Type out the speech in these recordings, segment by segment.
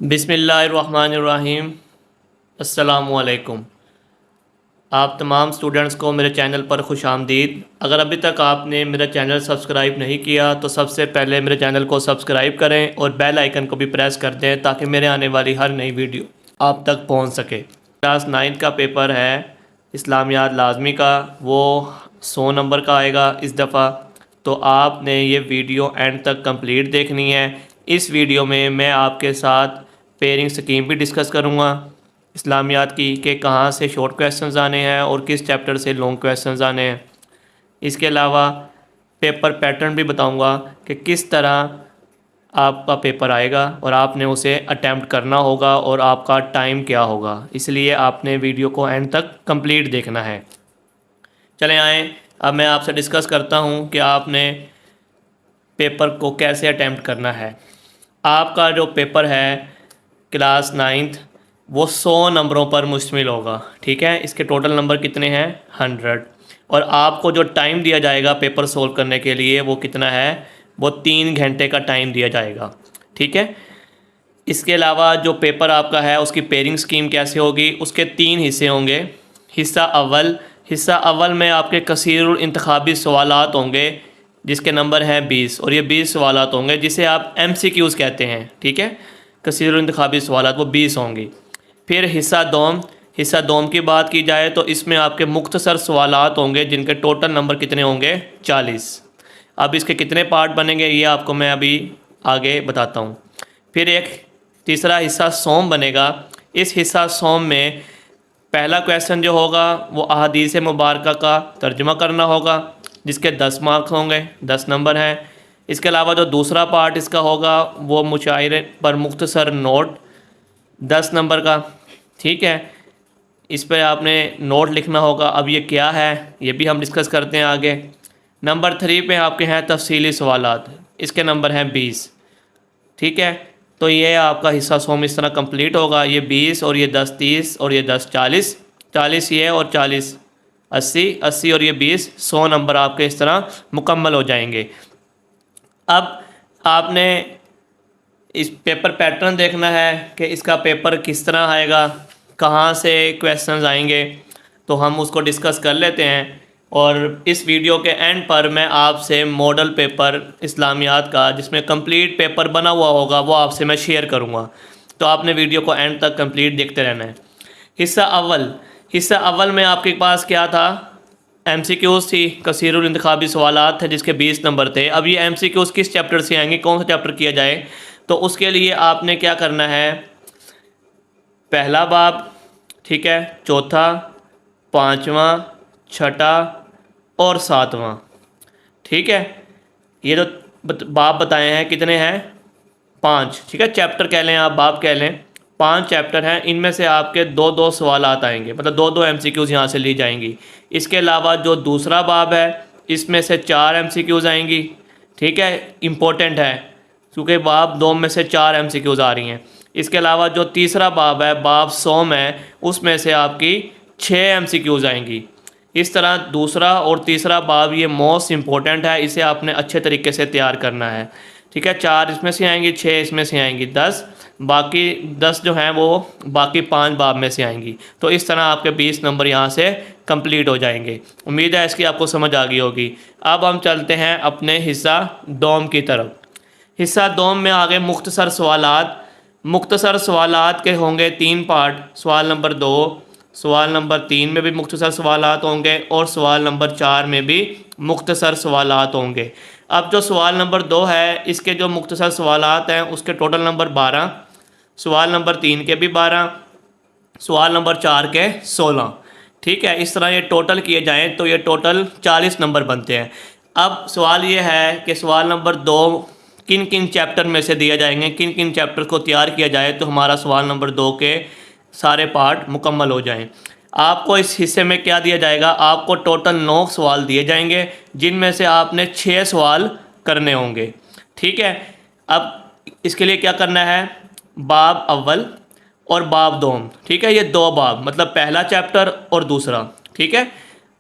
بسم اللہ الرحمن الرحیم۔ السلام علیکم۔ آپ تمام سٹوڈنٹس کو میرے چینل پر خوش آمدید۔ اگر ابھی تک آپ نے میرا چینل سبسکرائب نہیں کیا تو سب سے پہلے میرے چینل کو سبسکرائب کریں اور بیل آئیکن کو بھی پریس کر دیں تاکہ میرے آنے والی ہر نئی ویڈیو آپ تک پہنچ سکے۔ کلاس 9 کا پیپر ہے اسلامیات لازمی کا، وہ 100 نمبر کا آئے گا اس دفعہ، تو آپ نے یہ ویڈیو اینڈ تک کمپلیٹ دیکھنی ہے۔ اس ویڈیو میں آپ کے ساتھ پیئرنگ سکیم بھی ڈسکس کروں گا اسلامیات کی، کہ کہاں سے شارٹ کویسچنز آنے ہیں اور کس چیپٹر سے لانگ کویسچنز آنے ہیں۔ اس کے علاوہ پیپر پیٹرن بھی بتاؤں گا کہ کس طرح آپ کا پیپر آئے گا اور آپ نے اسے اٹیمپٹ کرنا ہوگا اور آپ کا ٹائم کیا ہوگا، اس لیے آپ نے ویڈیو کو اینڈ تک کمپلیٹ دیکھنا ہے۔ چلیں آئیں، اب میں آپ سے ڈسکس کرتا ہوں کہ آپ نے پیپر کو کیسے اٹیمپٹ کرنا ہے۔ آپ کا جو پیپر ہے کلاس 9 وہ 100 نمبروں پر مشتمل ہوگا، ٹھیک ہے۔ اس کے ٹوٹل نمبر کتنے ہیں؟ 100۔ اور آپ کو جو ٹائم دیا جائے گا پیپر سولو کرنے کے لیے وہ کتنا ہے؟ وہ 3 گھنٹے کا ٹائم دیا جائے گا، ٹھیک ہے۔ اس کے علاوہ جو پیپر آپ کا ہے اس کی پیئرنگ سکیم کیسے ہوگی؟ اس کے 3 حصے ہوں گے۔ حصہ اول میں آپ کے کثیر الانتخابی سوالات ہوں گے جس کے نمبر ہیں 20، اور یہ 20 سوالات ہوں گے جسے آپ MCQs کہتے ہیں، ٹھیک ہے۔ کثیر الانتخابی سوالات وہ 20 ہوں گی۔ پھر حصہ دوم کی بات کی جائے تو اس میں آپ کے مختصر سوالات ہوں گے جن کے ٹوٹل نمبر کتنے ہوں گے؟ 40۔ اب اس کے کتنے پارٹ بنیں گے یہ آپ کو میں ابھی آگے بتاتا ہوں۔ پھر ایک تیسرا حصہ سوم بنے گا۔ اس حصہ سوم میں پہلا کویسچن جو ہوگا وہ احادیث مبارکہ کا ترجمہ کرنا ہوگا جس کے 10 مارکس ہوں گے، 10 نمبر ہیں۔ اس کے علاوہ جو دوسرا پارٹ اس کا ہوگا وہ مشاعرے پر مختصر نوٹ 10 نمبر کا، ٹھیک ہے۔ اس پہ آپ نے نوٹ لکھنا ہوگا۔ اب یہ کیا ہے یہ بھی ہم ڈسکس کرتے ہیں آگے۔ نمبر 3 پہ آپ کے ہیں تفصیلی سوالات، اس کے نمبر ہیں 20، ٹھیک ہے۔ تو یہ آپ کا حصہ سوم اس طرح کمپلیٹ ہوگا، یہ 20 اور یہ 10 30 اور یہ 10 40، 40 یہ اور 40 80، 80 اور یہ 20، 100 نمبر آپ کے اس طرح مکمل ہو جائیں گے۔ اب آپ نے اس پیپر پیٹرن دیکھنا ہے کہ اس کا پیپر کس طرح آئے گا، کہاں سے کویسچنز آئیں گے، تو ہم اس کو ڈسکس کر لیتے ہیں۔ اور اس ویڈیو کے اینڈ پر میں آپ سے ماڈل پیپر اسلامیات کا جس میں کمپلیٹ پیپر بنا ہوا ہوگا وہ آپ سے میں شیئر کروں گا، تو آپ نے ویڈیو کو اینڈ تک کمپلیٹ دیکھتے رہنا ہے۔ حصہ اول میں آپ کے پاس کیا تھا؟ MCQs تھی، کثیر الانتخابی سوالات تھے جس کے 20 نمبر تھے۔ اب یہ MCQs کس چیپٹر سے آئیں گے، کون سا چیپٹر کیا جائے؟ تو اس کے لیے آپ نے کیا کرنا ہے، پہلا باب، ٹھیک ہے، چوتھا، 5واں، 6واں اور 7واں، ٹھیک ہے۔ یہ جو باب بتائے ہیں کتنے ہیں؟ 5، ٹھیک ہے۔ چیپٹر کہہ لیں آپ، باب کہہ لیں، 5 چیپٹر ہیں۔ ان میں سے آپ کے 2 سوالات آئیں گے، مطلب 2 MCQs یہاں سے لی جائیں گی۔ اس کے علاوہ جو دوسرا باب ہے اس میں سے 4 MCQs آئیں گی، ٹھیک ہے، امپورٹنٹ ہے کیونکہ باب 2 میں سے 4 MCQs آ رہی ہیں۔ اس کے علاوہ جو تیسرا باب ہے، باب سوم ہے، اس میں سے آپ کی 6 MCQs آئیں گی۔ اس طرح دوسرا اور تیسرا باب یہ موسٹ امپورٹنٹ ہے، اسے آپ نے اچھے طریقے سے تیار کرنا ہے، ٹھیک ہے۔ 4 اس میں سے آئیں گی، 6 اس میں سے آئیں گی، 10 باقی 10 جو ہیں وہ باقی 5 باب میں سے آئیں گی۔ تو اس طرح آپ کے 20 نمبر یہاں سے کمپلیٹ ہو جائیں گے۔ امید ہے اس کی آپ کو سمجھ آ گئی ہوگی۔ اب ہم چلتے ہیں اپنے حصہ دوم کی طرف۔ حصہ دوم میں آگے مختصر سوالات کے ہوں گے 3 پارٹ۔ سوال نمبر 2، سوال نمبر 3 میں بھی مختصر سوالات ہوں گے اور سوال نمبر 4 میں بھی مختصر سوالات ہوں گے۔ اب جو سوال نمبر 2 ہے اس کے جو مختصر سوالات ہیں اس کے ٹوٹل نمبر 12، سوال نمبر 3 کے بھی 12، سوال نمبر 4 کے 16، ٹھیک ہے۔ اس طرح یہ ٹوٹل کیے جائیں تو یہ ٹوٹل 40 نمبر بنتے ہیں۔ اب سوال یہ ہے کہ سوال نمبر 2 کن چیپٹر میں سے دیا جائیں گے، کن چیپٹر کو تیار کیا جائے تو ہمارا سوال نمبر 2 کے سارے پارٹ مکمل ہو جائیں۔ آپ کو اس حصے میں کیا دیا جائے گا؟ آپ کو ٹوٹل 9 سوال دیے جائیں گے جن میں سے آپ نے 6 سوال کرنے ہوں گے، ٹھیک ہے۔ اب اس کے لیے کیا کرنا ہے؟ باب اول اور باب دوم، ٹھیک ہے، یہ 2 باب، مطلب پہلا چیپٹر اور دوسرا، ٹھیک ہے۔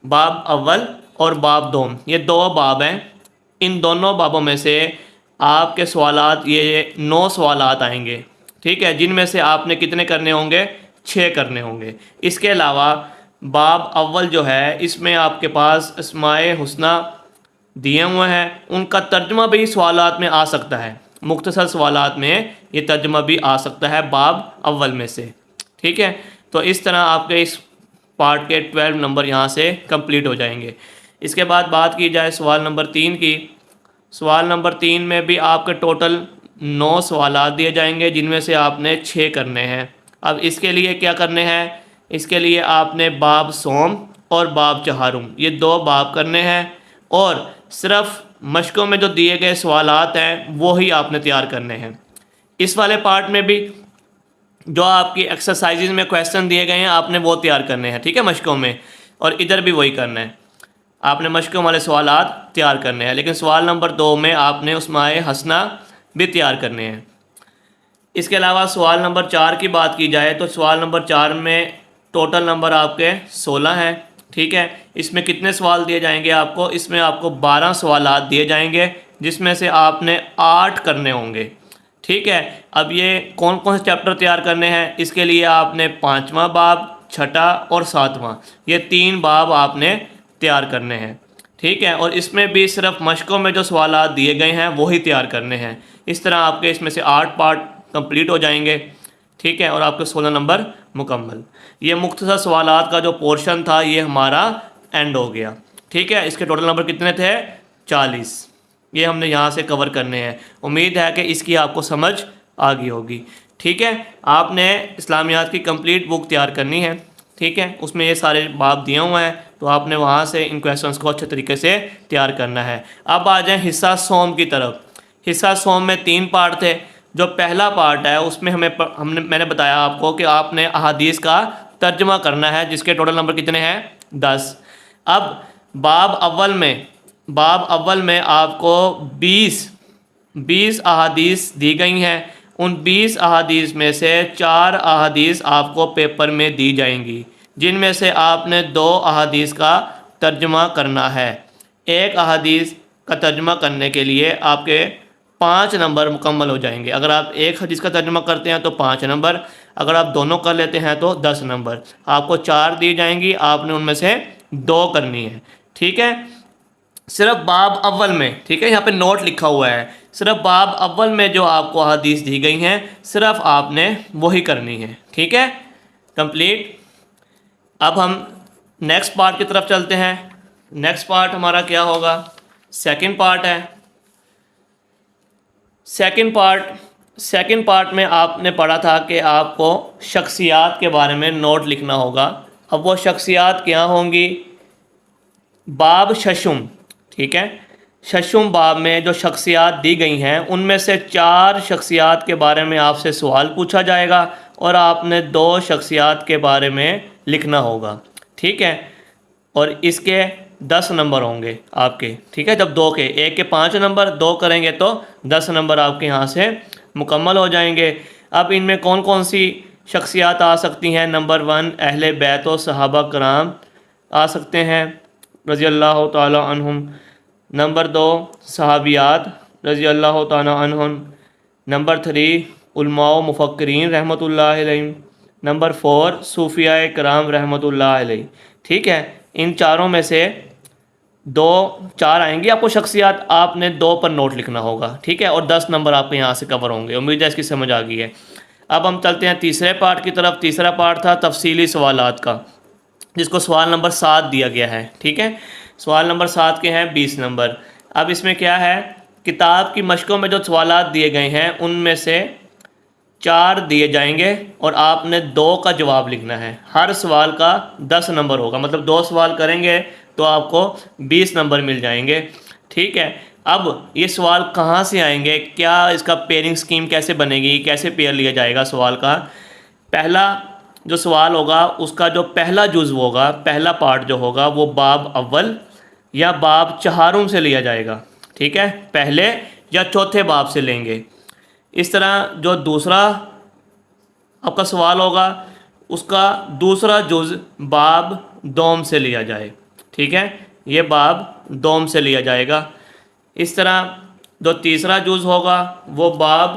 باب اول اور باب دوم یہ 2 باب ہیں۔ ان دونوں بابوں میں سے آپ کے سوالات یہ 9 سوالات آئیں گے، ٹھیک ہے، جن میں سے آپ نے کتنے کرنے ہوں گے؟ 6 کرنے ہوں گے۔ اس کے علاوہ باب اول جو ہے اس میں آپ کے پاس اسماء حسنہ دیے ہوئے ہیں، ان کا ترجمہ بھی سوالات میں آ سکتا ہے، مختصر سوالات میں یہ ترجمہ بھی آ سکتا ہے باب اول میں سے، ٹھیک ہے۔ تو اس طرح آپ کے اس پارٹ کے 12 نمبر یہاں سے کمپلیٹ ہو جائیں گے۔ اس کے بعد بات کی جائے سوال نمبر 3 کی، سوال نمبر 3 میں بھی آپ کے ٹوٹل 9 سوالات دیے جائیں گے، جن میں سے آپ نے 6 کرنے ہیں۔ اب اس کے لیے کیا کرنے ہیں؟ اس کے لیے آپ نے باب سوم اور باب چہارم یہ 2 باب کرنے ہیں، اور صرف مشقوں میں جو دیے گئے سوالات ہیں وہی آپ نے تیار کرنے ہیں۔ اس والے پارٹ میں بھی جو آپ کی ایکسرسائزز میں کویسچن دیے گئے ہیں آپ نے وہ تیار کرنے ہیں، ٹھیک ہے، مشقوں میں، اور ادھر بھی وہی کرنا ہے، آپ نے مشقوں والے سوالات تیار کرنے ہیں، لیکن سوال نمبر 2 میں آپ نے اسماء حسنہ بھی تیار کرنے ہیں۔ اس کے علاوہ سوال نمبر 4 کی بات کی جائے تو سوال نمبر 4 میں ٹوٹل نمبر آپ کے 16 ہیں، ٹھیک ہے۔ اس میں کتنے سوال دیے جائیں گے آپ کو؟ اس میں آپ کو 12 سوالات دیے جائیں گے، جس میں سے آپ نے 8 کرنے ہوں گے، ٹھیک ہے۔ اب یہ کون کون سے چیپٹر تیار کرنے ہیں؟ اس کے لیے آپ نے 5واں باب، 6واں اور 7واں یہ 3 باب آپ نے تیار کرنے ہیں، ٹھیک ہے۔ اور اس میں بھی صرف مشقوں میں جو سوالات دیے گئے ہیں وہی تیار کرنے ہیں۔ اس طرح آپ کے اس میں سے 8 پارٹ کمپلیٹ ہو جائیں گے، ٹھیک ہے، اور آپ کے 16 نمبر مکمل۔ یہ مختصر سوالات کا جو پورشن تھا یہ ہمارا اینڈ ہو گیا، ٹھیک ہے۔ اس کے ٹوٹل نمبر کتنے تھے؟ 40۔ یہ ہم نے یہاں سے کور کرنے ہیں۔ امید ہے کہ اس کی آپ کو سمجھ آ گئی ہوگی، ٹھیک ہے۔ آپ نے اسلامیات کی کمپلیٹ بک تیار کرنی ہے، ٹھیک ہے، اس میں یہ سارے باب دیے ہوئے ہیں، تو آپ نے وہاں سے ان کویسچنس کو اچھے طریقے سے تیار کرنا ہے۔ اب آ جائیں حصہ سوم کی طرف۔ حصہ سوم میں 3 پارٹ تھے۔ جو پہلا پارٹ ہے اس میں میں نے بتایا آپ کو کہ آپ نے احادیث کا ترجمہ کرنا ہے، جس کے ٹوٹل نمبر کتنے ہیں؟ 10۔ اب باب اول میں آپ کو 20 احادیث دی گئی ہیں۔ ان 20 احادیث میں سے 4 احادیث آپ کو پیپر میں دی جائیں گی، جن میں سے آپ نے 2 احادیث کا ترجمہ کرنا ہے۔ ایک احادیث کا ترجمہ کرنے کے لیے آپ کے 5 نمبر مکمل ہو جائیں گے۔ اگر آپ ایک حدیث کا ترجمہ کرتے ہیں تو 5 نمبر، اگر آپ دونوں کر لیتے ہیں تو 10 نمبر۔ آپ کو 4 دی جائیں گی، آپ نے ان میں سے 2 کرنی ہے، ٹھیک ہے۔ صرف باب اول میں، ٹھیک ہے، یہاں پہ نوٹ لکھا ہوا ہے، صرف باب اول میں جو آپ کو حدیث دی گئی ہیں صرف آپ نے وہی کرنی ہے، ٹھیک ہے، کمپلیٹ۔ اب ہم نیکسٹ پارٹ کی طرف چلتے ہیں۔ نیکسٹ پارٹ ہمارا کیا ہوگا؟ سیکنڈ پارٹ ہے۔ سیکنڈ پارٹ میں آپ نے پڑھا تھا کہ آپ کو شخصیات کے بارے میں نوٹ لکھنا ہوگا۔ اب وہ شخصیات کیا ہوں گی؟ باب ششم، ٹھیک ہے، ششم باب میں جو شخصیات دی گئی ہیں ان میں سے 4 شخصیات کے بارے میں آپ سے سوال پوچھا جائے گا، اور آپ نے 2 شخصیات کے بارے میں لکھنا ہوگا، ٹھیک ہے، اور اس کے 10 نمبر ہوں گے آپ کے، ٹھیک ہے۔ جب 2 کے، ایک کے 5 نمبر، 2 کریں گے تو 10 نمبر آپ کے یہاں سے مکمل ہو جائیں گے۔ اب ان میں کون کون سی شخصیات آ سکتی ہیں؟ نمبر 1 اہل بیت و صحابہ کرام آ سکتے ہیں رضی اللہ تعالی عنہم۔ نمبر 2 صحابیات رضی اللہ تعالی عنہم۔ نمبر 3 علماء و مفکرین رحمۃ اللہ علیہ۔ نمبر 4 صوفیاء کرام رحمۃ اللہ علیہ، ٹھیک ہے۔ ان چاروں میں سے 4 آئیں گی آپ کو شخصیات، آپ نے 2 پر نوٹ لکھنا ہوگا، ٹھیک ہے، اور 10 نمبر آپ کے یہاں سے کور ہوں گے۔ امید ہے اس کی سمجھ آ گئی ہے۔ اب ہم چلتے ہیں تیسرے پارٹ کی طرف۔ تیسرا پارٹ تھا تفصیلی سوالات کا، جس کو سوال نمبر 7 دیا گیا ہے، ٹھیک ہے۔ سوال نمبر 7 کے ہیں 20 نمبر۔ اب اس میں کیا ہے؟ کتاب کی مشقوں میں جو سوالات دیے گئے ہیں ان میں سے 4 دیے جائیں گے، اور آپ نے 2 کا جواب لکھنا ہے۔ ہر سوال کا 10 نمبر ہوگا، مطلب 2 سوال کریں گے تو آپ کو 20 نمبر مل جائیں گے، ٹھیک ہے۔ اب یہ سوال کہاں سے آئیں گے؟ کیا اس کا پیئرنگ سکیم کیسے بنے گی؟ کیسے پیئر لیا جائے گا سوال کا؟ پہلا جو سوال ہوگا اس کا جو پہلا جزو ہوگا، پہلا پارٹ جو ہوگا وہ باب اول یا باب چہارم سے لیا جائے گا، ٹھیک ہے، پہلے یا چوتھے باب سے لیں گے۔ اس طرح جو دوسرا آپ کا سوال ہوگا اس کا دوسرا جز باب دوم سے لیا جائے، ٹھیک ہے، یہ باب دوم سے لیا جائے گا۔ اس طرح جو تیسرا جز ہوگا وہ باب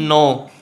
9,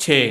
6,